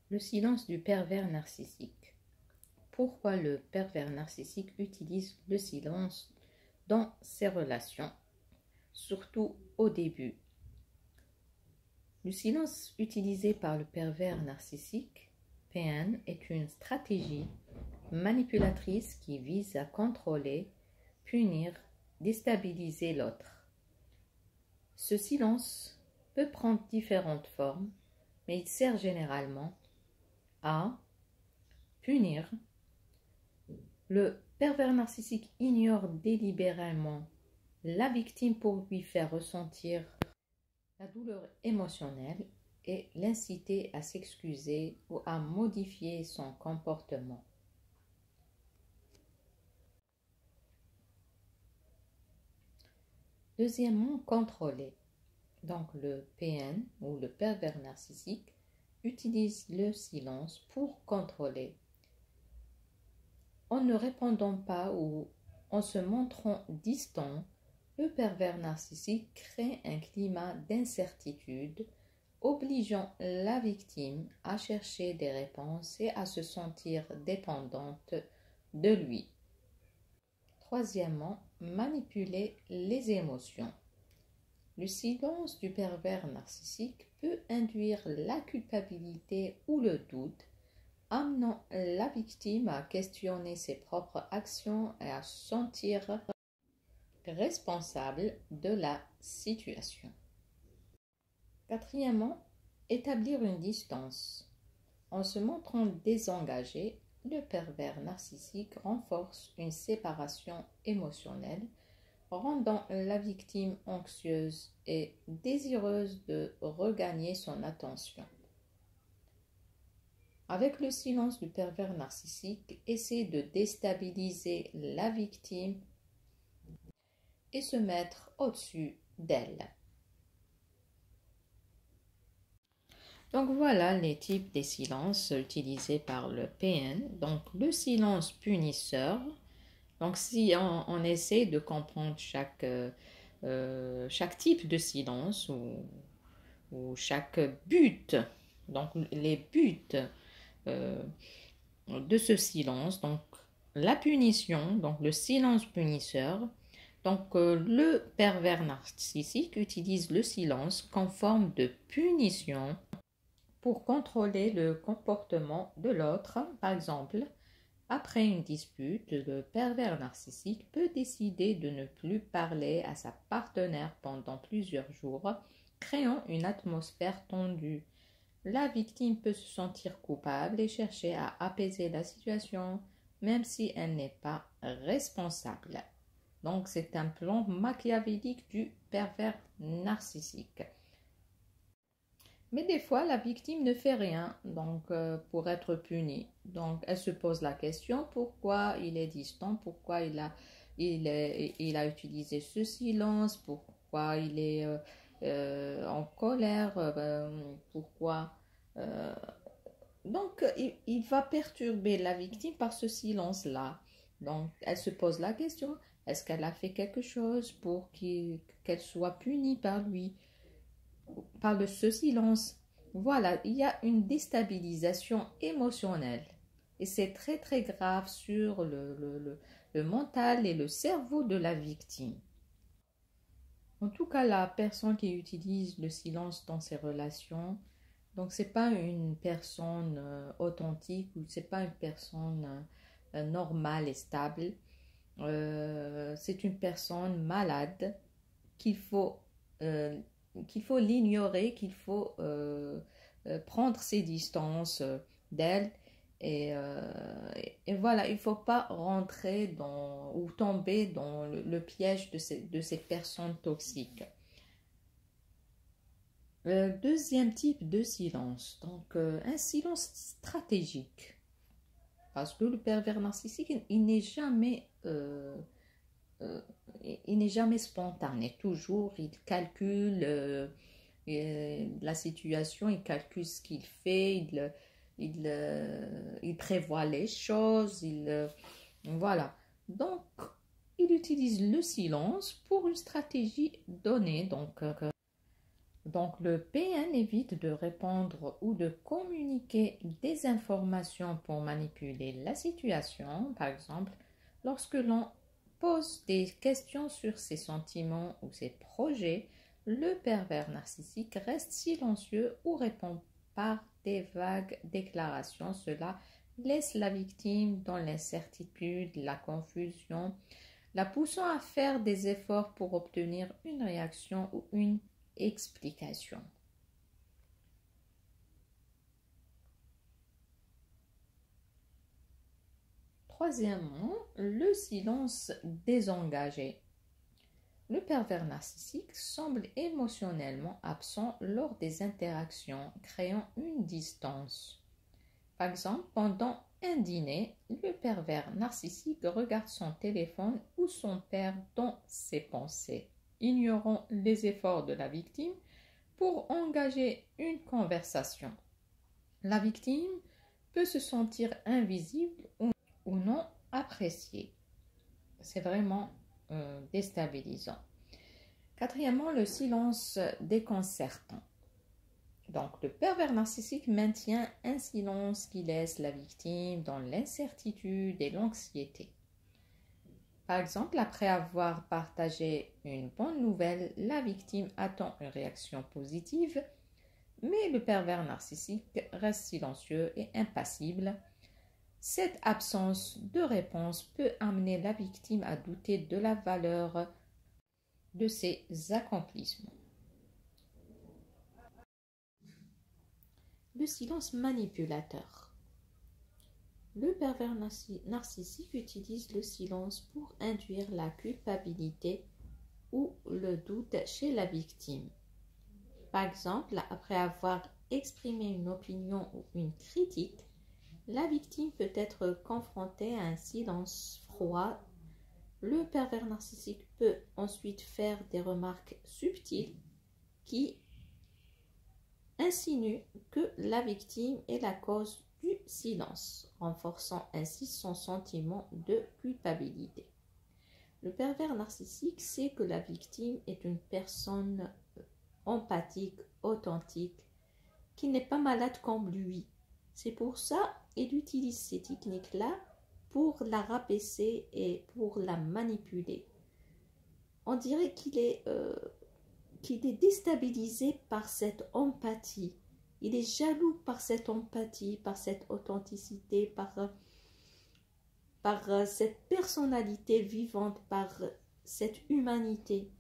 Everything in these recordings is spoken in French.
Le silence du pervers narcissique. Pourquoi le pervers narcissique utilise le silence dans ses relations, surtout au début? Le silence utilisé par le pervers narcissique, PN, est une stratégie manipulatrice qui vise à contrôler, punir, déstabiliser l'autre. Ce silence peut prendre différentes formes, mais il sert généralement à punir. Le pervers narcissique ignore délibérément la victime pour lui faire ressentir la douleur émotionnelle et l'inciter à s'excuser ou à modifier son comportement. Deuxièmement, contrôler. Donc le PN ou le pervers narcissique utilise le silence pour contrôler. En ne répondant pas ou en se montrant distant, le pervers narcissique crée un climat d'incertitude, obligeant la victime à chercher des réponses et à se sentir dépendante de lui. Troisièmement, manipuler les émotions. Le silence du pervers narcissique peut induire la culpabilité ou le doute, amenant la victime à questionner ses propres actions et à se sentir responsable de la situation. Quatrièmement, établir une distance. En se montrant désengagé, le pervers narcissique renforce une séparation émotionnelle, rendant la victime anxieuse et désireuse de regagner son attention. Avec le silence du pervers narcissique, essaie de déstabiliser la victime et se mettre au-dessus d'elle. Donc voilà les types des silences utilisés par le PN. Donc le silence punisseur. Donc si on essaie de comprendre chaque type de silence ou chaque but, donc les buts de ce silence, donc la punition, donc le silence punisseur. Donc le pervers narcissique utilise le silence comme forme de punition pour contrôler le comportement de l'autre. Par exemple, après une dispute, le pervers narcissique peut décider de ne plus parler à sa partenaire pendant plusieurs jours, créant une atmosphère tendue. La victime peut se sentir coupable et chercher à apaiser la situation, même si elle n'est pas responsable. Donc, c'est un plan machiavélique du pervers narcissique. Mais des fois, la victime ne fait rien pour être punie. Donc, elle se pose la question pourquoi il est distant, pourquoi il a utilisé ce silence, pourquoi il est en colère, pourquoi. Donc, il va perturber la victime par ce silence-là. Donc, elle se pose la question est-ce qu'elle a fait quelque chose pour qu'elle soit punie par lui? Par ce silence. Voilà, il y a une déstabilisation émotionnelle et c'est très très grave sur le mental et le cerveau de la victime. En tout cas, la personne qui utilise le silence dans ses relations, donc c'est pas une personne authentique ou c'est pas une personne normale et stable. C'est une personne malade qu'il faut l'ignorer, qu'il faut prendre ses distances d'elle et voilà, il ne faut pas rentrer ou tomber dans le piège de ces personnes toxiques. Deuxième type de silence, donc un silence stratégique, parce que le pervers narcissique, il n'est jamais spontané. Toujours, il calcule la situation, il calcule ce qu'il fait, il prévoit les choses, voilà. Donc, il utilise le silence pour une stratégie donnée. Donc, Donc, le PN évite de répondre ou de communiquer des informations pour manipuler la situation. Par exemple, lorsque l'on pose des questions sur ses sentiments ou ses projets, le pervers narcissique reste silencieux ou répond par des vagues déclarations. Cela laisse la victime dans l'incertitude, la confusion, la poussant à faire des efforts pour obtenir une réaction ou une explication. Troisièmement, le silence désengagé. Le pervers narcissique semble émotionnellement absent lors des interactions, créant une distance. Par exemple, pendant un dîner, le pervers narcissique regarde son téléphone ou son père dans ses pensées, ignorant les efforts de la victime pour engager une conversation. La victime peut se sentir invisible ou non appréciée. C'est vraiment déstabilisant. Quatrièmement, le silence déconcertant. Donc, le pervers narcissique maintient un silence qui laisse la victime dans l'incertitude et l'anxiété. Par exemple, après avoir partagé une bonne nouvelle, la victime attend une réaction positive, mais le pervers narcissique reste silencieux et impassible. Cette absence de réponse peut amener la victime à douter de la valeur de ses accomplissements. Le silence manipulateur. Le pervers narcissique utilise le silence pour induire la culpabilité ou le doute chez la victime. Par exemple, après avoir exprimé une opinion ou une critique, la victime peut être confrontée à un silence froid. Le pervers narcissique peut ensuite faire des remarques subtiles qui insinuent que la victime est la cause du silence, renforçant ainsi son sentiment de culpabilité. Le pervers narcissique sait que la victime est une personne empathique, authentique, qui n'est pas malade comme lui. C'est pour ça qu'il utilise ces techniques-là pour la rabaisser et pour la manipuler. On dirait qu'il est déstabilisé par cette empathie. Il est jaloux par cette empathie, par cette authenticité, par cette personnalité vivante, par cette humanité.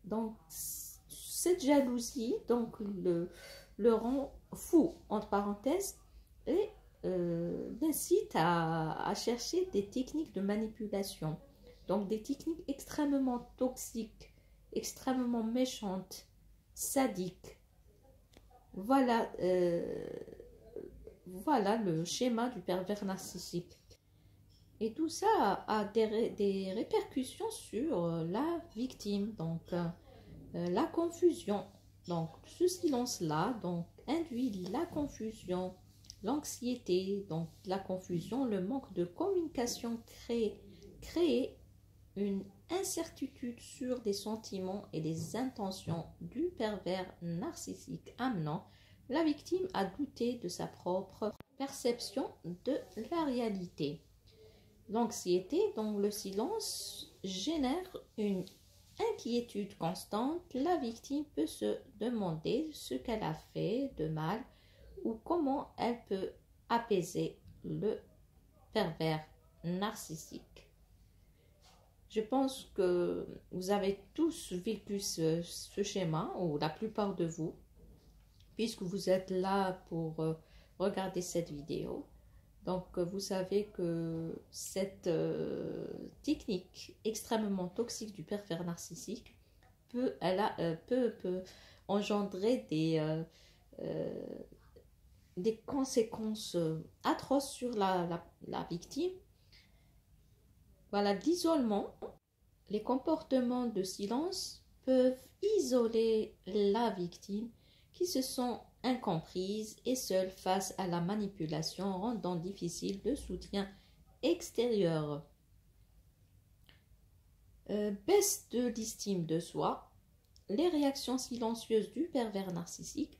Donc, cette jalousie donc, le rend fou, entre parenthèses, et l'incite à chercher des techniques de manipulation. Donc, des techniques extrêmement toxiques, extrêmement méchantes, sadiques. Voilà le schéma du pervers narcissique. Et tout ça a des répercussions sur la victime, donc la confusion. Donc ce silence-là induit la confusion, l'anxiété, donc la confusion, le manque de communication crée une incertitude sur les sentiments et les intentions du pervers narcissique, amenant la victime à douter de sa propre perception de la réalité. L'anxiété, donc le silence, génère une inquiétude constante. La victime peut se demander ce qu'elle a fait de mal ou comment elle peut apaiser le pervers narcissique. Je pense que vous avez tous vécu ce schéma, ou la plupart de vous, puisque vous êtes là pour regarder cette vidéo. Donc, vous savez que cette technique extrêmement toxique du pervers narcissique peut engendrer des conséquences atroces sur la victime. Voilà, l'isolement. Les comportements de silence peuvent isoler la victime qui se sent incomprise et seule face à la manipulation, rendant difficile le soutien extérieur. Baisse de l'estime de soi. les réactions silencieuses du pervers narcissique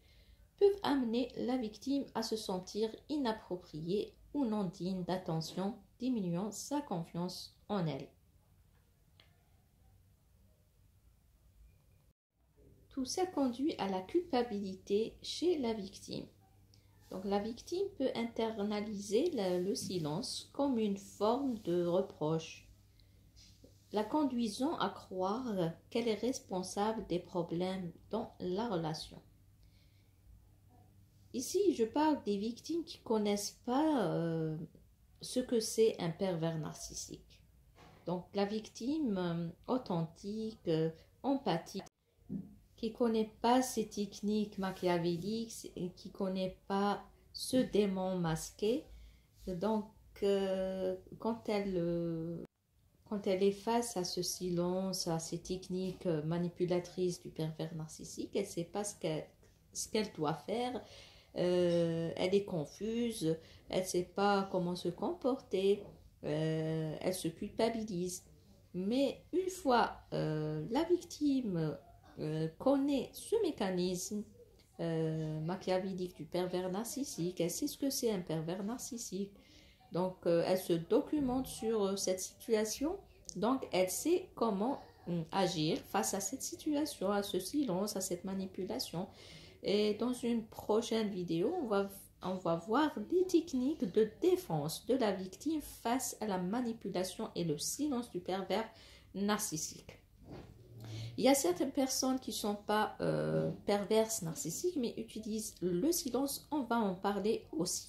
peuvent amener la victime à se sentir inappropriée ou non digne d'attention, diminuant sa confiance en elle. Tout ça conduit à la culpabilité chez la victime. Donc la victime peut internaliser le silence comme une forme de reproche, la conduisant à croire qu'elle est responsable des problèmes dans la relation. Ici, je parle des victimes qui ne connaissent pas ce que c'est un pervers narcissique. Donc la victime authentique, empathique, qui ne connaît pas ces techniques machiavéliques, qui ne connaît pas ce démon masqué. Donc, quand elle est face à ce silence, à ces techniques manipulatrices du pervers narcissique, elle ne sait pas ce qu'elle doit faire. Elle est confuse, elle ne sait pas comment se comporter, elle se culpabilise. Mais une fois la victime connaît ce mécanisme machiavélique du pervers narcissique, elle sait ce que c'est un pervers narcissique, donc elle se documente sur cette situation, donc elle sait comment agir face à cette situation, à ce silence, à cette manipulation. Et dans une prochaine vidéo, on va voir des techniques de défense de la victime face à la manipulation et le silence du pervers narcissique. Il y a certaines personnes qui ne sont pas perverses narcissiques, mais utilisent le silence. On va en parler aussi.